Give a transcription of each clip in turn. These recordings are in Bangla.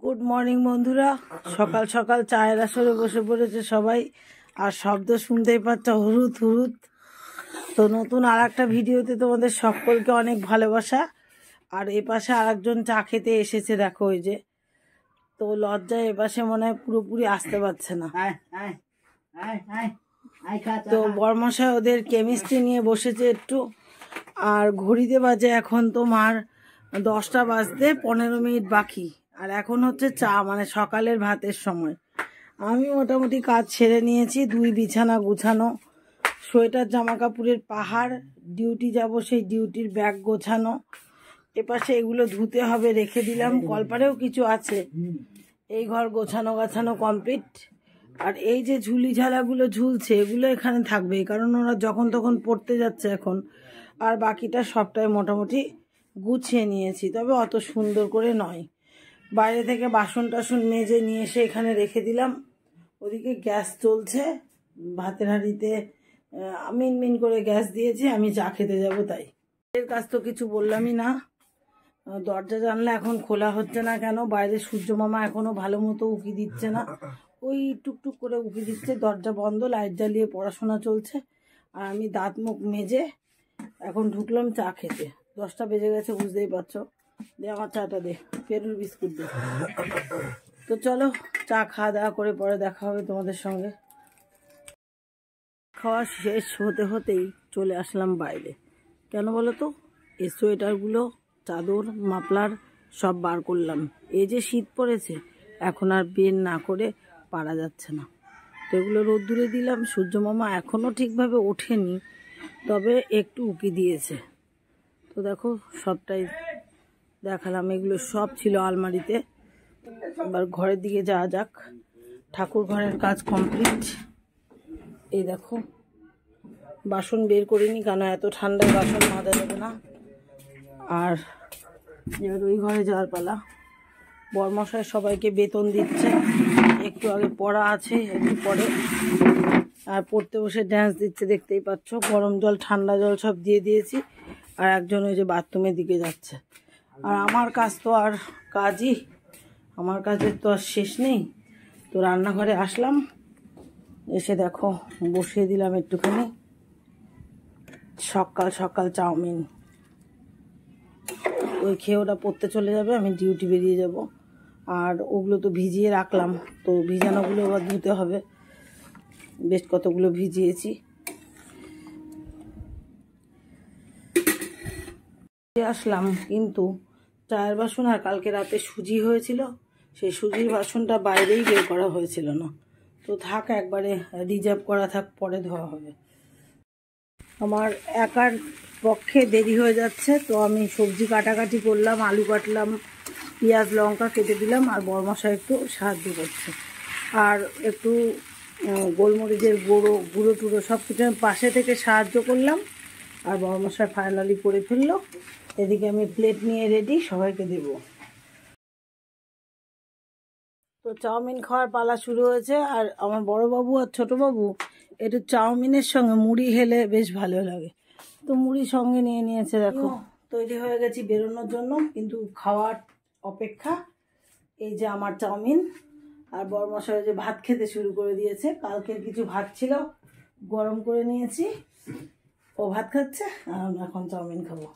গুড মর্নিং বন্ধুরা, সকাল সকাল চায়ের আসরে বসে পড়েছে সবাই। আর শব্দ শুনতেই পাচ্ছ, হুরুত হুরুত। তো নতুন আর একটা ভিডিওতে তোমাদের সকলকে অনেক ভালোবাসা। আর এ পাশে আর একজন চা খেতে এসেছে, দেখো ওই যে। তো লজ্জায় এ পাশে মনে হয় পুরোপুরি আসতে পারছে না। তো বর্মশাই ওদের কেমিস্ট্রি নিয়ে বসেছে একটু। আর ঘড়িতে বাজে এখন তোমার 10টা বাজতে 15 মিনিট বাকি। আর এখন হচ্ছে চা, মানে সকালের ভাতের সময়। আমি মোটামুটি কাজ ছেড়ে নিয়েছি, 2 বিছানা গুছানো, সোয়েটার জামা কাপড়ের পাহাড়, ডিউটি যাব সেই ডিউটির ব্যাগ গোছানো। এপাশে এগুলো ধুতে হবে, রেখে দিলাম। কলপারেও কিছু আছে। এই ঘর গোছানো গাছানো কমপ্লিট। আর এই যে ঝুলি ঝালাগুলো ঝুলছে, এগুলো এখানে থাকবে, কারণ ওরা যখন তখন পড়তে যাচ্ছে এখন। আর বাকিটা সবটাই মোটামুটি গুছিয়ে নিয়েছি, তবে অত সুন্দর করে নয়। বাইরে থেকে বাসন টাসন মেজে নিয়ে এসে এখানে রেখে দিলাম। ওদিকে গ্যাস চলছে, ভাতের হাঁড়িতে মিনমিন করে গ্যাস দিয়েছি। আমি চা খেতে যাব, তাই এর কাজ তো কিছু বললামই না। দরজা জানলা এখন খোলা হচ্ছে না কেন, বাইরে সূর্য মামা এখনো ভালো মতো উকি দিচ্ছে না, ওই টুকটুক করে উকি দিচ্ছে। দরজা বন্ধ, লাইট জ্বালিয়ে পড়াশোনা চলছে। আর আমি দাঁত মুখ মেজে এখন ঢুকলাম চা খেতে। 10টা বেজে গেছে, বুঝতেই পারছো। দে আমার চাটা দে, পেরুর বিস্কুট দে। তো চলো চা খাওয়া দাওয়া করে পরে দেখা হবে তোমাদের সঙ্গে। খাওয়া শেষ হতে হতেই চলে আসলাম বাইরে। কেন বলো তো? এই সোয়েটারগুলো, চাদর, মাফলার সব বার করলাম। এই যে শীত পড়েছে, এখন আর বের না করে পারা যাচ্ছে না। তো এগুলো রোদ্দুরে দিলাম। সূর্য মামা এখনও ঠিকভাবে ওঠেনি, তবে একটু উকি দিয়েছে। তো দেখো সবটাই দেখালাম। এগুলো সব ছিল আলমারিতে। এবার ঘরের দিকে যাওয়া যাক। ঠাকুর ঘরের কাজ কমপ্লিট। এই দেখো, বাসন বের করিনি, কেন এত ঠান্ডায় বাসন মাজা যাবে না। আর এবার ওই ঘরে যাওয়ার পালা। বর্মশাই সবাইকে বেতন দিচ্ছে। একটু আগে পড়া আছে, একটু পরে। আর পড়তে বসে ড্যান্স দিচ্ছে, দেখতেই পাচ্ছ। গরম জল ঠান্ডা জল সব দিয়ে দিয়েছি। আর একজন ওই যে বাথরুমের দিকে যাচ্ছে। আর আমার কাজ তো আর কাজই, আমার কাজের তো আর শেষ নেই। তো রান্নাঘরে আসলাম, এসে দেখো বসিয়ে দিলাম একটুখানি সকাল সকাল চাউমিন। ওই খেয়ে ওটা পড়তে চলে যাবে, আমি ডিউটি বেরিয়ে যাব। আর ওগুলো তো ভিজিয়ে রাখলাম, তো ভিজানোগুলো আবার ধুতে হবে। বেশ কতগুলো ভিজিয়েছি। আসলাম, কিন্তু চায়ের বাসন আর কালকে রাতে সুজি হয়েছিল, সেই সুজির বাসনটা বাইরেই বের করা হয়েছিল না। তো থাক, একবারে রিজার্ভ করা থাক, পরে ধোয়া হবে। আমার একার পক্ষে দেরি হয়ে যাচ্ছে, তো আমি সবজি কাটাকাটি করলাম, আলু কাটলাম, পেঁয়াজ লঙ্কা কেটে দিলাম। আর বড়মশাই একটু সাহায্য করছে। আর একটু গোলমরিচের গুঁড়ো টুড়ো সব কিছু আমি পাশে থেকে সাহায্য করলাম। আর বড়মশাই ফাইনালি করে ফেললো। এদিকে আমি প্লেট নিয়ে রেডি, সবাইকে দেব। তো চাউমিন খাওয়ার পালা শুরু হয়েছে। আর আমার বড়বাবু আর ছোটবাবু একটু চাউমিনের সঙ্গে মুড়ি হেলে বেশ ভালো লাগে, তো মুড়ি সঙ্গে নিয়ে নিয়েছে। দেখো তৈরি হয়ে গেছি বেরোনোর জন্য, কিন্তু খাওয়ার অপেক্ষা। এই যে আমার চাউমিন। আর বড়মশাই যে ভাত খেতে শুরু করে দিয়েছে। কালকের কিছু ভাত ছিল, গরম করে নিয়েছি। ও ভাত খাচ্ছে, আর আমরা এখন চাউমিন খাবো।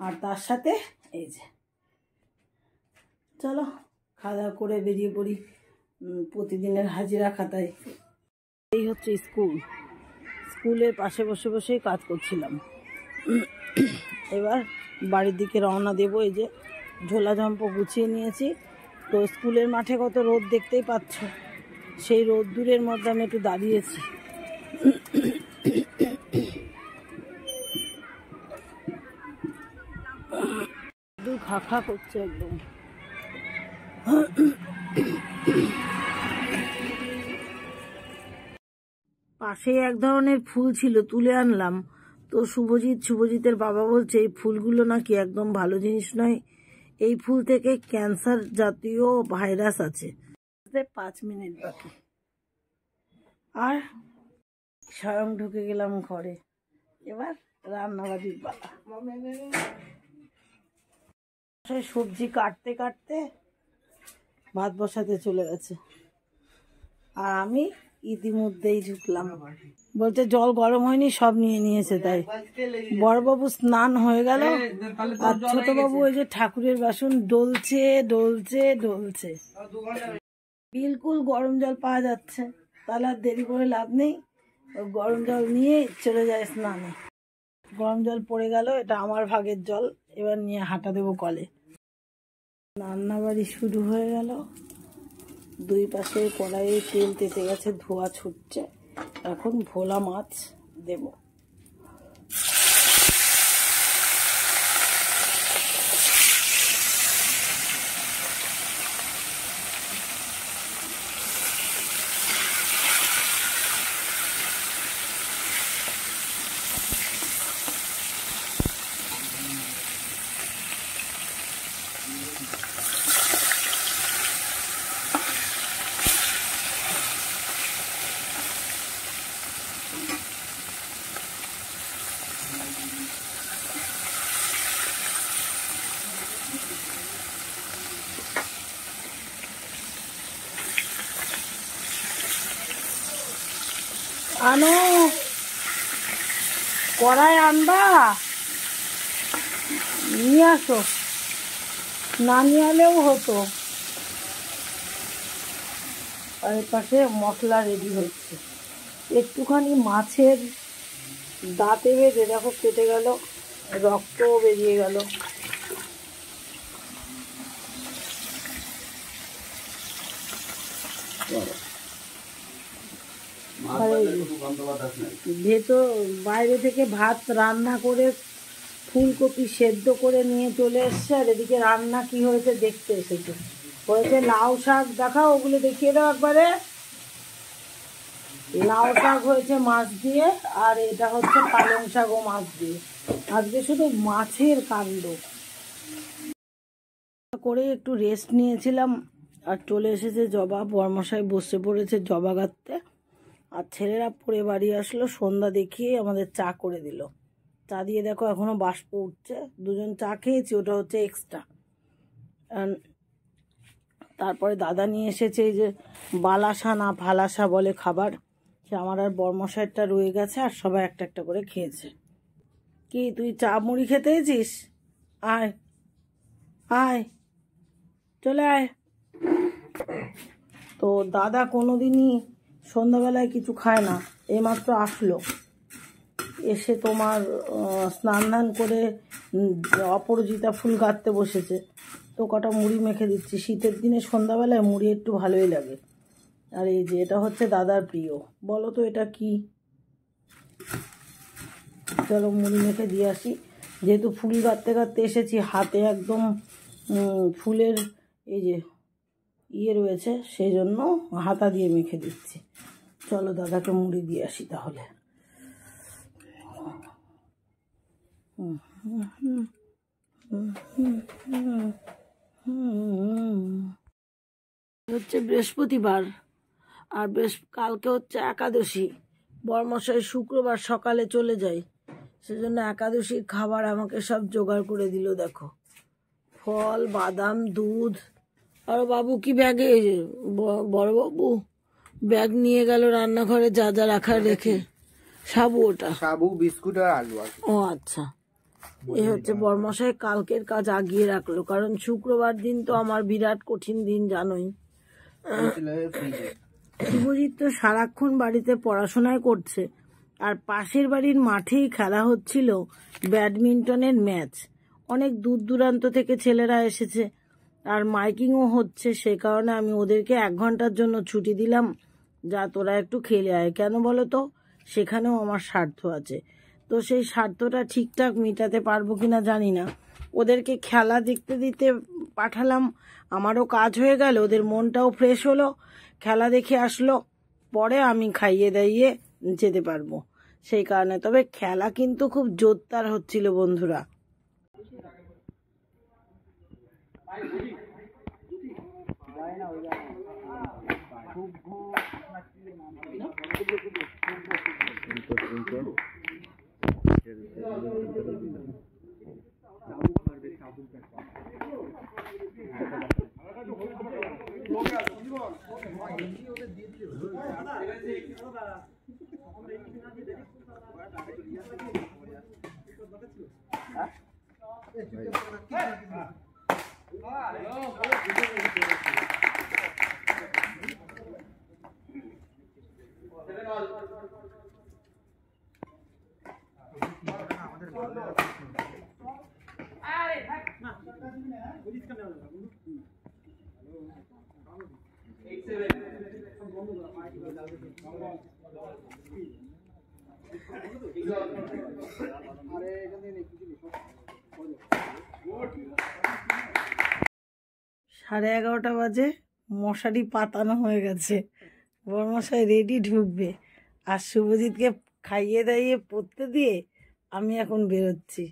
আর তার সাথে এই যে, চলো খাওয়া দাওয়া করে বেরিয়ে পড়ি প্রতিদিনের হাজিরা খাতায়। এই হচ্ছে স্কুল। স্কুলের পাশে বসে বসেই কাজ করছিলাম। এবার বাড়ির দিকে রওনা দেব। এই যে ঝোলা ঝম্প গুছিয়ে নিয়েছি। তো স্কুলের মাঠে কত রোদ দেখতেই পাচ্ছ, সেই রোদ্দুরের মধ্যে আমি একটু দাঁড়িয়েছি। খা খা করছে একদম। পাশে এক ধরনের ফুল ছিল, তুলে আনলাম। তো শুভজিতের বাবা বলছে এই ফুলগুলো নাকি একদম ভালো জিনিস নয়, এই ফুল থেকে ক্যান্সার জাতীয় ভাইরাস আছে। 5 মিনিট বাকি। আর স্বয়ং ঢুকে গেলাম ঘরে। এবার রান্নাবাড়ির পালা। সবজি কাটতে কাটতে ভাত বসাতে চলে গেছে, আর আমি ইতিমধ্যেই ঢুকলাম। বলছে জল গরম হয়নি, সব নিয়ে নিয়েছে। তাই বড়বাবু স্নান হয়ে গেল, আর ছোট বাবু ওই যে ঠাকুরের বাসন ডলছে ডলছে ডলছে। বিলকুল গরম জল পাওয়া যাচ্ছে, তাহলে আর দেরি করে লাভ নেই, গরম জল নিয়ে চলে যায় স্নানে। গরম জল পড়ে গেল, এটা আমার ভাগের জল, এবার নিয়ে হাঁটা দেবো কলে। রান্নাবাড়ি শুরু হয়ে গেল, দুই পাশে কড়াইয়ে তেল তেতে গেছে, ধোয়া ছুটছে। এখন ভোলা মাছ দেব। আনো, কড়াই আনবা, নিয়ে আসো, না নিয়ে আলেও হতো। আর এর পাশে মশলা রেডি হচ্ছে। একটুখানি মাছের দাঁতে বেঁধে দেখো কেটে গেল, রক্তও বেরিয়ে গেল। ভেতর বাইরে থেকে ভাত রান্না করে ফুলকপি সেদ্ধ করে নিয়ে চলে এসছে, আর এদিকে রান্না কি হয়েছে দেখতে এসেছে। হয়েছে লাউ শাক, দেখাও ওগুলো, দেখিয়ে দাও একবারে। লাউ শাক হয়েছে মাছ দিয়ে, আর এটা হচ্ছে পালং শাকও মাছ দিয়ে। আজকে শুধু মাছের কাণ্ড করে একটু রেস্ট নিয়েছিলাম, আর চলে এসেছে জবা। বরমশাই বসে পড়েছে জবা গাঁথতে, আর ছেলেরা পড়ে বাড়ি আসলো। সন্ধ্যা দেখিয়ে আমাদের চা করে দিল। চা দিয়ে দেখো এখনো বাষ্প উঠছে। দুজন চা খেয়েছি, ওটা হচ্ছে এক্সট্রা। তারপরে দাদা নিয়ে এসেছে এই যে বালাসা না ফালাসা বলে খাবার, সে আমার আর বরমশাইটা রয়ে গেছে, আর সবাই একটা একটা করে খেয়েছে। কি তুই চা মুড়ি খেতে এসেছিস? আয় আয়, চলে আয়। তো দাদা কোনোদিনই সন্ধ্যাবেলায় কিছু খায় না, এইমাত্র আসলো, এসে তোমার স্নান ধান করে অপরাজিতা ফুল গাঁথতে বসেছে। তো কটা মুড়ি মেখে দিচ্ছি, শীতের দিনে সন্ধ্যাবেলায় মুড়ি একটু ভালোই লাগে। আর এই যে এটা হচ্ছে দাদার প্রিয়, বলো তো এটা কি? চলো মুড়ি মেখে দিয়ে আসি। যেহেতু ফুল গাঁথতে গাঁথতে এসেছি, হাতে একদম ফুলের এই যে ইয়ে রয়েছে, সেই জন্য হাতা দিয়ে মেখে দিচ্ছি। চলো দাদাকে মুড়ি দিয়ে আসি তাহলে। হচ্ছে বৃহস্পতিবার, আর কালকে হচ্ছে একাদশী। বরমশাই শুক্রবার সকালে চলে যায়, সেজন্য একাদশীর খাবার আমাকে সব জোগাড় করে দিল। দেখো ফল, বাদাম, দুধ। আর বাবু কি ব্যাগে, বড় বাবু ব্যাগ নিয়ে গেল রান্নাঘরে, যা যা রাখার রেখে। সাবু, ওটা সাবু, বিস্কুট আর আলু। ও আচ্ছা, এ হচ্ছে বরমশাই কালকের কাজ আগিয়ে রাখলো, কারণ শুক্রবার দিন তো আমার বিরাট কঠিন দিন, জানোই। শুভজিৎ তো সারাক্ষণ বাড়িতে পড়াশোনায় করছে, আর পাশের বাড়ির মাঠেই খেলা হচ্ছিল ব্যাডমিন্টনের ম্যাচ। অনেক দূর দূরান্ত থেকে ছেলেরা এসেছে, আর মাইকিংও হচ্ছে। সে কারণে আমি ওদেরকে 1 ঘন্টার জন্য ছুটি দিলাম, যা তোরা একটু খেলে আয়। কেন বলো তো, সেখানেও আমার স্বার্থ আছে। তো সেই স্বার্থটা ঠিকঠাক মেটাতে পারবো কিনা জানি না। ওদেরকে খেলা দেখতে দিতে পাঠালাম, আমারও কাজ হয়ে গেল, ওদের মনটাও ফ্রেশ হলো, খেলা দেখে আসলো, পরে আমি খাইয়ে দাইয়ে যেতে পারবো। সেই কারণে তবে খেলা কিন্তু খুব জোরদার হচ্ছিল বন্ধুরা। সাড়ে 11টা বাজে, মশারি পাতানো হয়ে গেছে, বড়মশাই রেডি ঢুকবে, আর শুভজিৎকে খাইয়ে দাইয়ে পড়তে দিয়ে আমি এখন বেরোচ্ছি।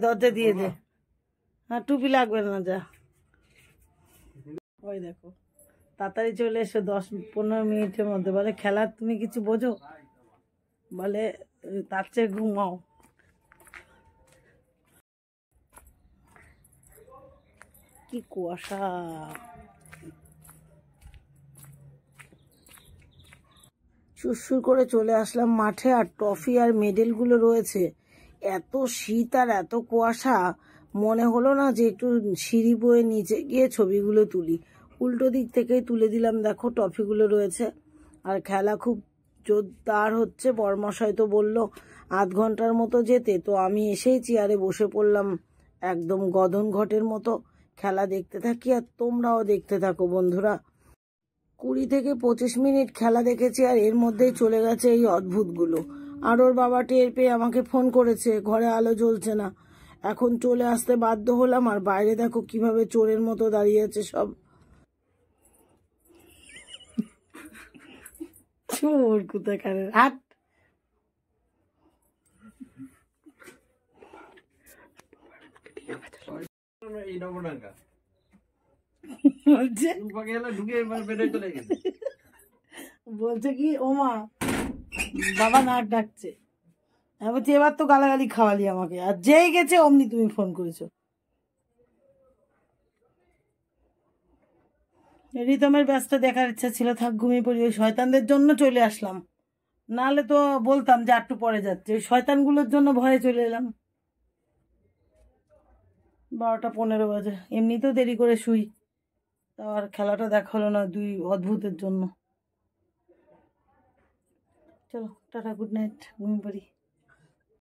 দরজা দিয়ে দে, হ্যাঁ টুপি লাগবে না, যা। ওই দেখো তাড়াতাড়ি চলে এসো, 10-15 মিনিটের মধ্যে। বলে খেলার তুমি কিছু বোঝো, বলে তার চেয়ে ঘুমাও। কি কুয়াশা! সুরসুর করে চলে আসলাম মাঠে, আর ট্রফি আর মেডেলগুলো রয়েছে। এত শীত আর এত কুয়াশা, মনে হলো না যে একটু সিঁড়ি বয়ে নিচে গিয়ে ছবিগুলো তুলি। উল্টো দিক থেকেই তুলে দিলাম। দেখো ট্রফিগুলো রয়েছে, আর খেলা খুব জোরদার হচ্ছে। বড়মশাই তো বললো আধ ঘন্টার মতো যেতে, তো আমি এসেই চেয়ারে বসে পড়লাম একদম গদন ঘটের মতো। খেলা দেখতে থাকি আর তোমরাও দেখতে থাকো বন্ধুরা। 20 থেকে 25 মিনিট খেলা দেখেছি, আর এর মধ্যেই চলে গেছে এই অদ্ভুতগুলো। আর ওর বাবা টের পেয়ে আমাকে ফোন করেছে, ঘরে আলো জ্বলছে না। এখন চলে আসতে বাধ্য হলাম, আর বাইরে দেখো কিভাবে চোরের মতো দাঁড়িয়ে আছে সব। চোর কোথাকার, হাট! বলছে কি, ও মা বাবা নাক ডাকছে। আমি বলছি এবার তো গালাগালি খাওয়ালি আমাকে, আর যেই গেছে অমনি তুমি ফোন করেছো। রিতমের ব্যস্ত দেখার ইচ্ছা ছিল, থাক ঘুমিয়ে পড়ি। ওই শয়তানদের জন্য চলে আসলাম, নাহলে তো বলতাম যে একটু পরে যাচ্ছে। ওই শয়তানগুলোর জন্য ভয়ে চলে এলাম। 12টা 15 বাজে, এমনিতেও দেরি করে শুই, তো আর খেলাটা দেখা হলো না দুই অদ্ভুতের জন্য। চলো টাটা, গুড নাইট, ঘুমিয়ে পড়ি।